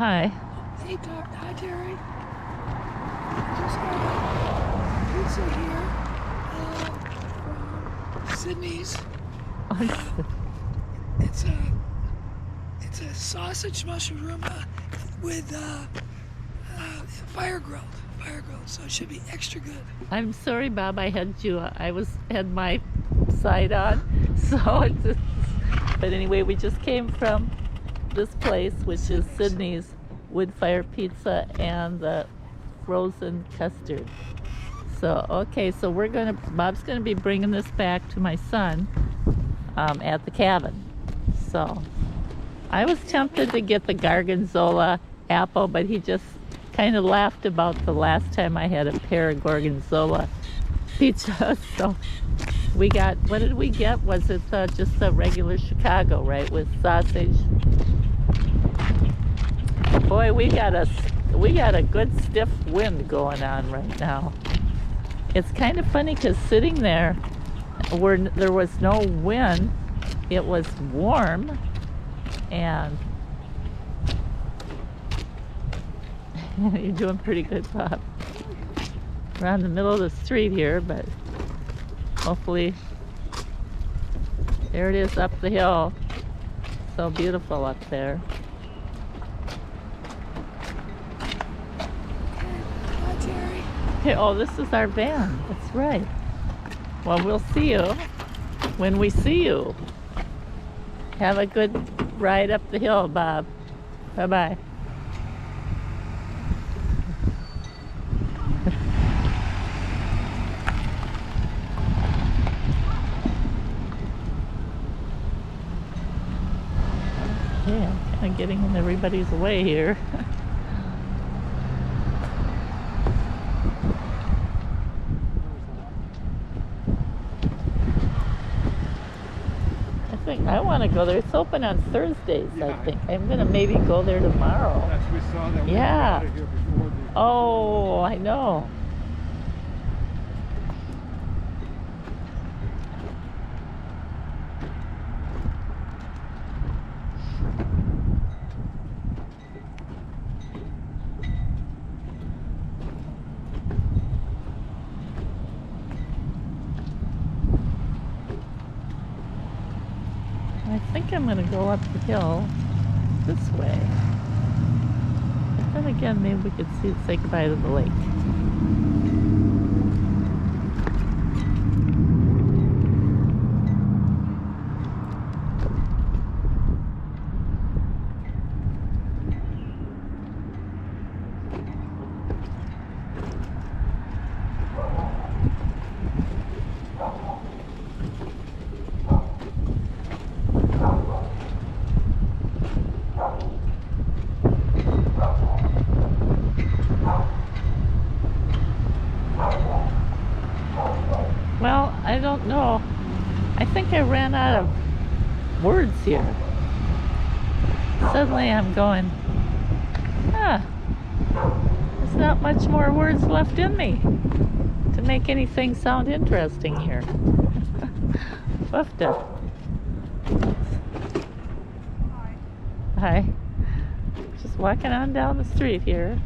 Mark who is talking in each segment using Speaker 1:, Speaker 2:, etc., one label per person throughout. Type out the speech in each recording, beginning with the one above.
Speaker 1: hi.
Speaker 2: Hey, hi, Terry. Just got a pizza here from Sydney's. It's a sausage mushroom with fire grilled, so it should be extra good.
Speaker 1: I'm sorry, Bob. I had my side on, so it's just, but anyway, we just came from this place, which is Sydney's wood fire pizza and the frozen custard. So okay, so Bob's gonna be bringing this back to my son at the cabin. So I was tempted to get the Gorgonzola apple, but he just kind of laughed about the last time I had a pair of Gorgonzola pizza. So we got, what did we get? Was it just a regular Chicago, right, with sausage? Boy, we got a good stiff wind going on right now. It's kind of funny because sitting there where there was no wind, it was warm, and you're doing pretty good, Bob. We're on the middle of the street here, but hopefully, there it is up the hill. So beautiful up there.
Speaker 2: Hi, Terry.
Speaker 1: Okay, oh, this is our van. That's right. Well, we'll see you when we see you. Have a good ride up the hill, Bob. Bye-bye. Yeah, I'm kind of getting in everybody's way here. I want to go there. It's open on Thursdays, yeah. I think. I'm going to maybe go there tomorrow.
Speaker 3: That's we saw that.
Speaker 1: Yeah.
Speaker 3: We got here before the...
Speaker 1: Oh, I know. I think I'm going to go up the hill this way. But then again, maybe we could say goodbye to the lake. Well, I don't know. I think I ran out of words here. Suddenly I'm going, there's not much more words left in me to make anything sound interesting here. Whoofta. Hi. Just walking on down the street here.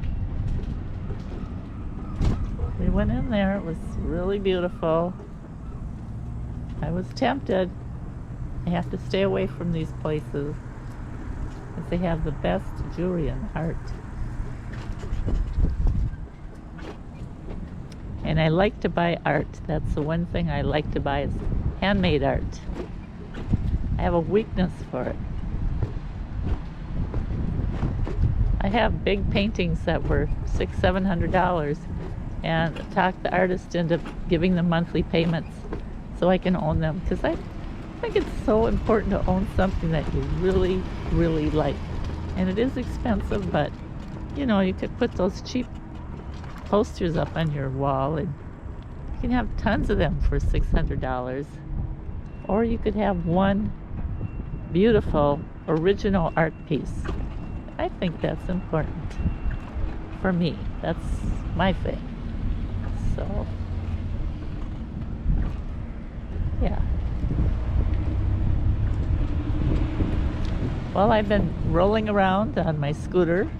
Speaker 1: We went in there. It was really beautiful. I was tempted. I have to stay away from these places because they have the best jewelry and art. And I like to buy art. That's the one thing I like to buy is handmade art. I have a weakness for it. I have big paintings that were $600-700 and talk the artist into giving them monthly payments so I can own them, because I think it's so important to own something that you really, really like. And it is expensive, but you know, you could put those cheap posters up on your wall and you can have tons of them for $600. Or you could have one beautiful original art piece. I think that's important for me. That's my thing. So yeah. Well, I've been rolling around on my scooter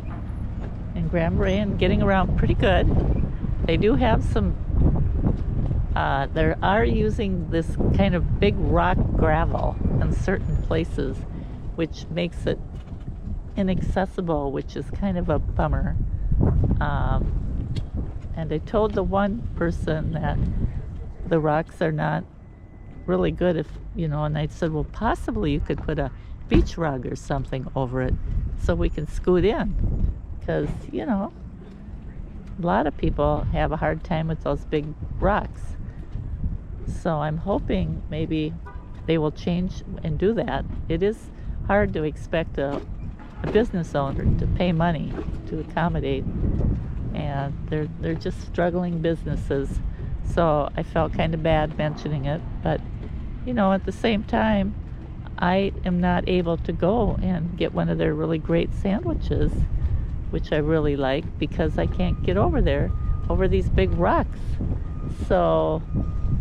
Speaker 1: Grand Marais and getting around pretty good. They do have some, they are using this kind of big rock gravel in certain places, which makes it inaccessible, which is kind of a bummer. And I told the one person that the rocks are not really good if, and I said, well, possibly you could put a beach rug or something over it so we can scoot in. Because, a lot of people have a hard time with those big rocks. So I'm hoping maybe they will change and do that. It is hard to expect a business owner to pay money to accommodate, and they're just struggling businesses. So I felt kind of bad mentioning it, but at the same time, I am not able to go and get one of their really great sandwiches, which I really like, because I can't get over there over these big rocks. So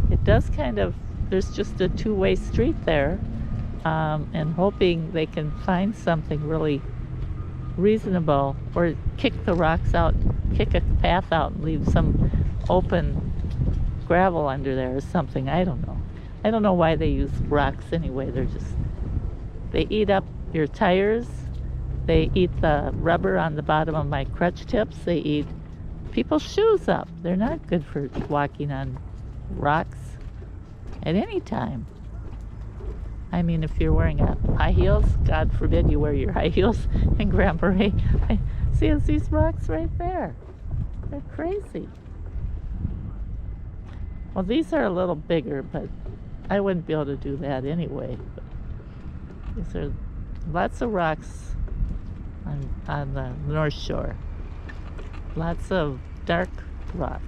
Speaker 1: it does there's just a two-way street there, and hoping they can find something really reasonable, or kick the rocks out, kick a path out and leave some open gravel under there or something. I don't know why they use rocks anyway. They eat up your tires, they eat the rubber on the bottom of my crutch tips, they eat people's shoes up. They're not good for walking on rocks at any time. I mean, if you're wearing high heels, God forbid you wear your high heels in Grand Marais. See these rocks right there. They're crazy. Well, these are a little bigger, but I wouldn't be able to do that anyway. But these are lots of rocks on the North Shore. Lots of dark rocks.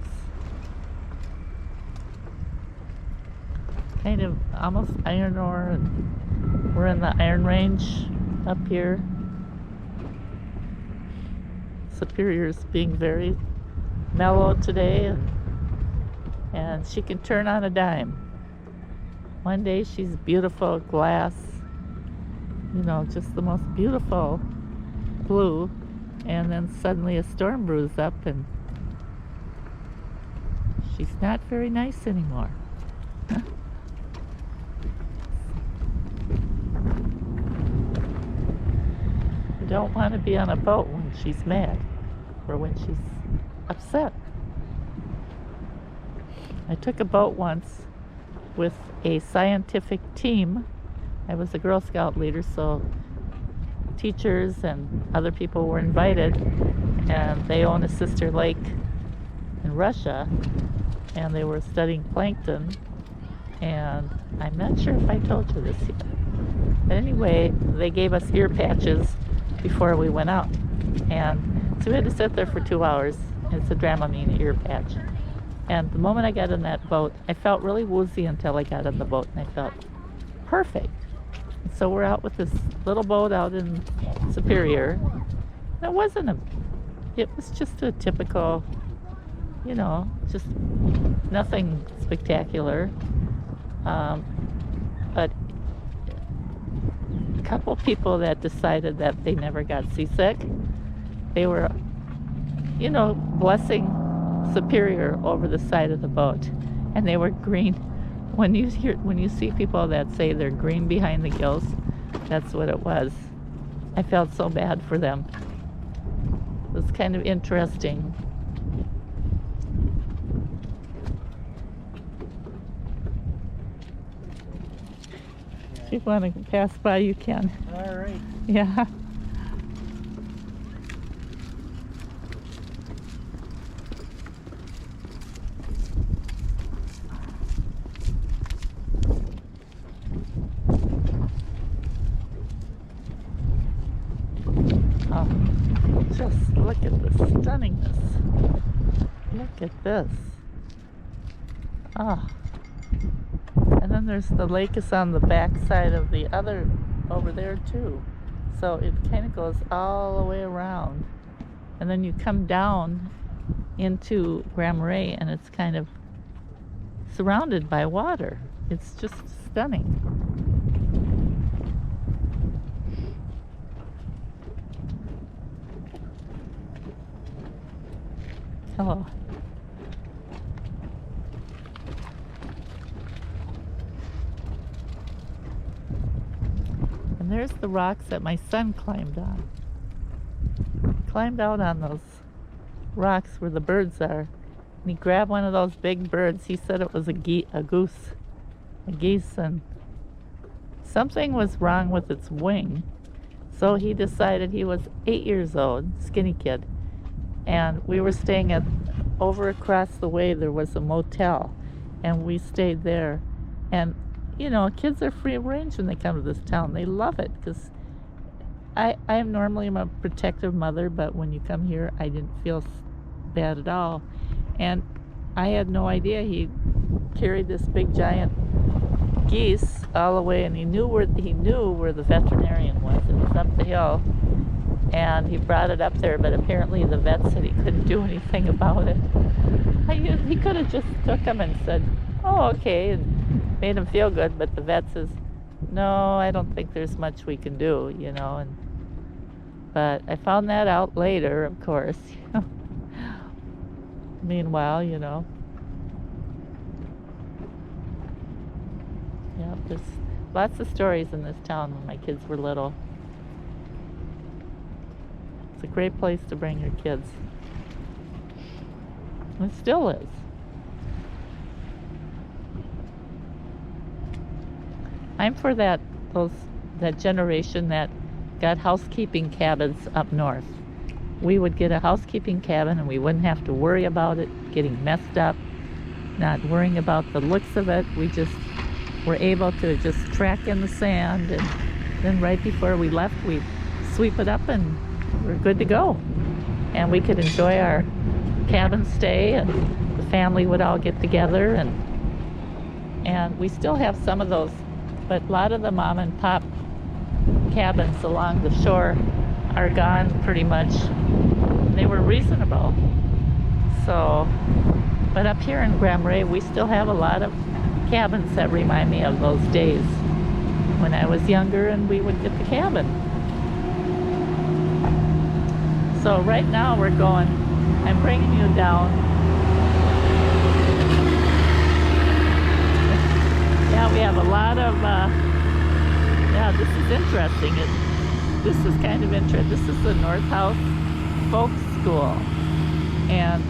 Speaker 1: Kind of almost iron ore, and we're in the Iron Range up here. Superior's being very mellow today, and she can turn on a dime. One day she's beautiful glass, just the most beautiful blue, and then suddenly a storm brews up and she's not very nice anymore. You don't want to be on a boat when she's mad or when she's upset. I took a boat once with a scientific team. I was a Girl Scout leader, so teachers and other people were invited, and they own a sister lake in Russia, and they were studying plankton, and I'm not sure if I told you this yet. But anyway, they gave us ear patches before we went out, and so we had to sit there for 2 hours. It's a Dramamine ear patch. And the moment I got in that boat, I felt really woozy until I got in the boat, and I felt perfect. And so we're out with this little boat out in Superior. And it was just a typical, just nothing spectacular. But a couple people that decided that they never got seasick, they were, blessing Superior over the side of the boat, and they were green. When you see people that say they're green behind the gills, that's what it was. I felt so bad for them. It was kind of interesting. If you want to pass by, you can.
Speaker 3: All right.
Speaker 1: Yeah. Oh, just look at the stunningness. Look at this. Ah. And then there's the lake is on the back side of the other over there too. So it kind of goes all the way around. And then you come down into Grand Marais and it's kind of surrounded by water. It's just stunning. Hello. And there's the rocks that my son climbed on. Climbed out on those rocks where the birds are. And he grabbed one of those big birds. He said it was a goose. A geese, and something was wrong with its wing. So he decided, he was 8 years old, skinny kid. And we were staying at, over across the way there was a motel. And we stayed there. And, you know, kids are free range when they come to this town. They love it because I am normally a protective mother, but when you come here, I didn't feel bad at all. And I had no idea he carried this big giant geese all the way, and he knew where the veterinarian was. It was up the hill, and he brought it up there. But apparently, the vet said he couldn't do anything about it. He could have just took him and said, "Oh, okay," and made him feel good. But the vet says, "No, I don't think there's much we can do," you know. But I found that out later, of course. Meanwhile, you know. Yeah, there's lots of stories in this town when my kids were little. It's a great place to bring your kids. It still is. I'm for that generation that got housekeeping cabins up north. We would get a housekeeping cabin and we wouldn't have to worry about it getting messed up, not worrying about the looks of it. We just were able to just track in the sand, and then right before we left, we'd sweep it up and we're good to go. And we could enjoy our cabin stay, and the family would all get together, and we still have some of those, but a lot of the mom and pop cabins along the shore are gone pretty much. They were reasonable. So, but up here in Marais, we still have a lot of cabins that remind me of those days when I was younger and we would get the cabin. So right now I'm bringing you down. Yeah, we have a lot of, yeah, this is interesting. This is kind of interesting. This is the North House Folk School. And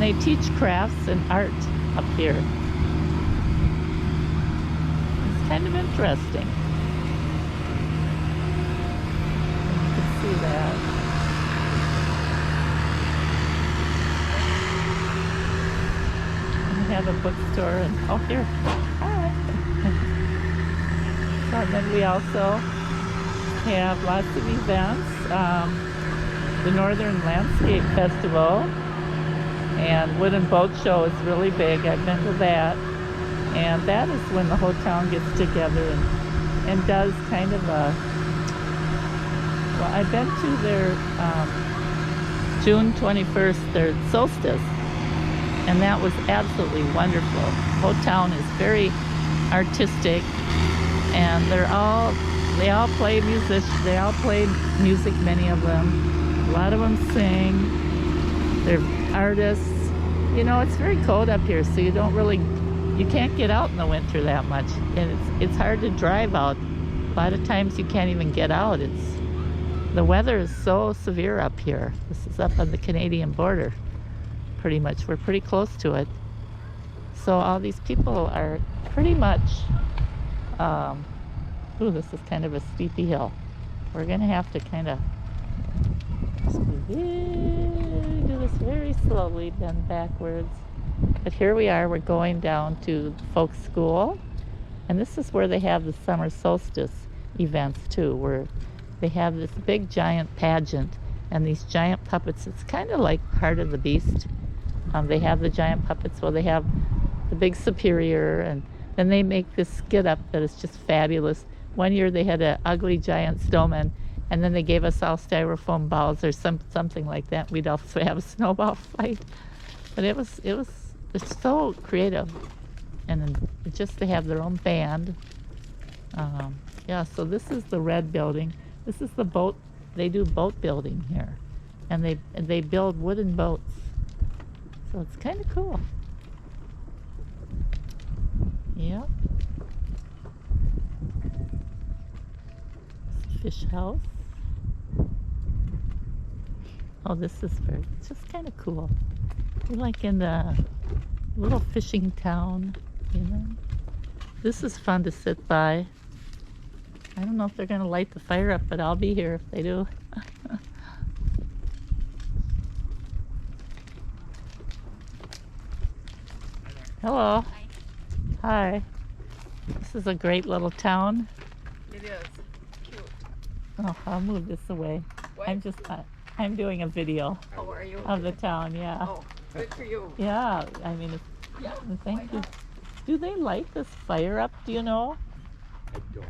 Speaker 1: they teach crafts and art up here. It's kind of interesting. You can see that. And we have a bookstore, and oh, here. Hi. So then we also have lots of events. The Northern Landscape Festival and Wood and Boat Show is really big. I've been to that. And that is when the whole town gets together and does kind of a, well, I've been to their June 21st, their solstice, and that was absolutely wonderful. The whole town is very artistic, and they all play music. They all play music, many of them. A lot of them sing. They're artists. You know, it's very cold up here, so you can't get out in the winter that much, and it's hard to drive out. A lot of times you can't even get out. The weather is so severe up here. This is up on the Canadian border, pretty much. We're pretty close to it. So all these people are pretty much, ooh, this is kind of a steepy hill. We're gonna have to kind of do this very slowly, bend backwards. But here we are, we're going down to folk school. And this is where they have the summer solstice events too, where they have this big giant pageant and these giant puppets. It's kind of like Heart of the Beast. They have the giant puppets, well, they have the big superior, and then they make this skit up that is just fabulous. One year they had an ugly giant snowman, and then they gave us all styrofoam balls or something like that. We'd also have a snowball fight. But it's so creative. And then they have their own band. Yeah, so this is the red building. This is the boat. They do boat building here. and they build wooden boats. So it's kind of cool. Yeah. Fish house. Oh, this is it's just kind of cool. We're like in the little fishing town, you know. This is fun to sit by. I don't know if they're going to light the fire up, but I'll be here if they do. Hello. Hi. This is a great little town.
Speaker 4: It is. Cute.
Speaker 1: Oh, I'll move this away.
Speaker 4: What?
Speaker 1: I'm doing a video
Speaker 4: How are you?
Speaker 1: of the town, yeah.
Speaker 4: Oh, good for you.
Speaker 1: Yeah, I mean,
Speaker 4: Yeah.
Speaker 1: thank you. Do they light this fire up, do you know?
Speaker 3: I don't.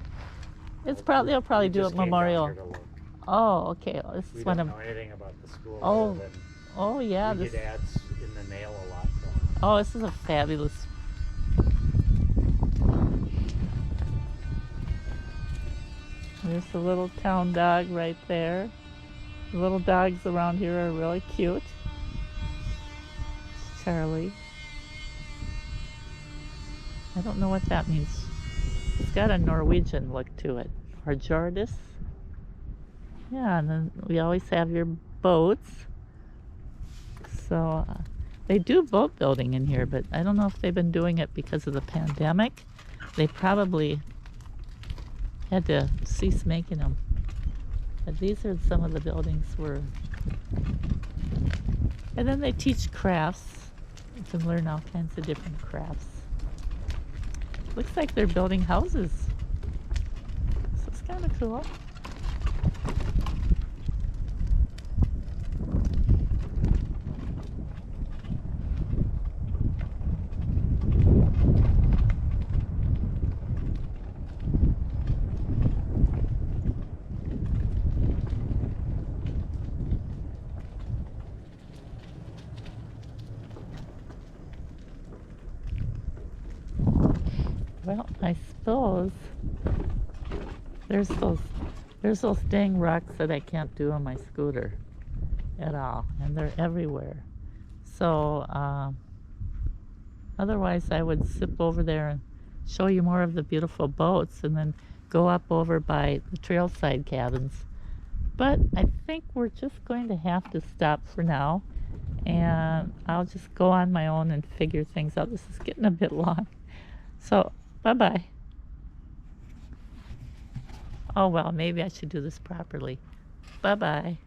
Speaker 1: They'll probably
Speaker 3: We
Speaker 1: do
Speaker 3: just
Speaker 1: it
Speaker 3: came down
Speaker 1: Memorial.
Speaker 3: here to look.
Speaker 1: Oh, okay. This
Speaker 3: We
Speaker 1: is one
Speaker 3: don't
Speaker 1: of,
Speaker 3: know anything about the school.
Speaker 1: Oh,
Speaker 3: other than
Speaker 1: oh yeah,
Speaker 3: we
Speaker 1: this,
Speaker 3: get ads in the mail a lot.
Speaker 1: oh, this is a fabulous. There's the little town dog right there. The little dogs around here are really cute. It's Charlie. I don't know what that means. It's got a Norwegian look to it. Or Jordis. Yeah, and then we always have your boats. So they do boat building in here, but I don't know if they've been doing it because of the pandemic. They probably had to cease making them. But these are some of the buildings where. And then they teach crafts. You can learn all kinds of different crafts. Looks like they're building houses. So it's kind of cool. Well, I suppose there's those dang rocks that I can't do on my scooter at all, and they're everywhere. So otherwise I would zip over there and show you more of the beautiful boats and then go up over by the trailside cabins. But I think we're just going to have to stop for now, and I'll just go on my own and figure things out. This is getting a bit long. So bye-bye. Oh, well, maybe I should do this properly. Bye-bye.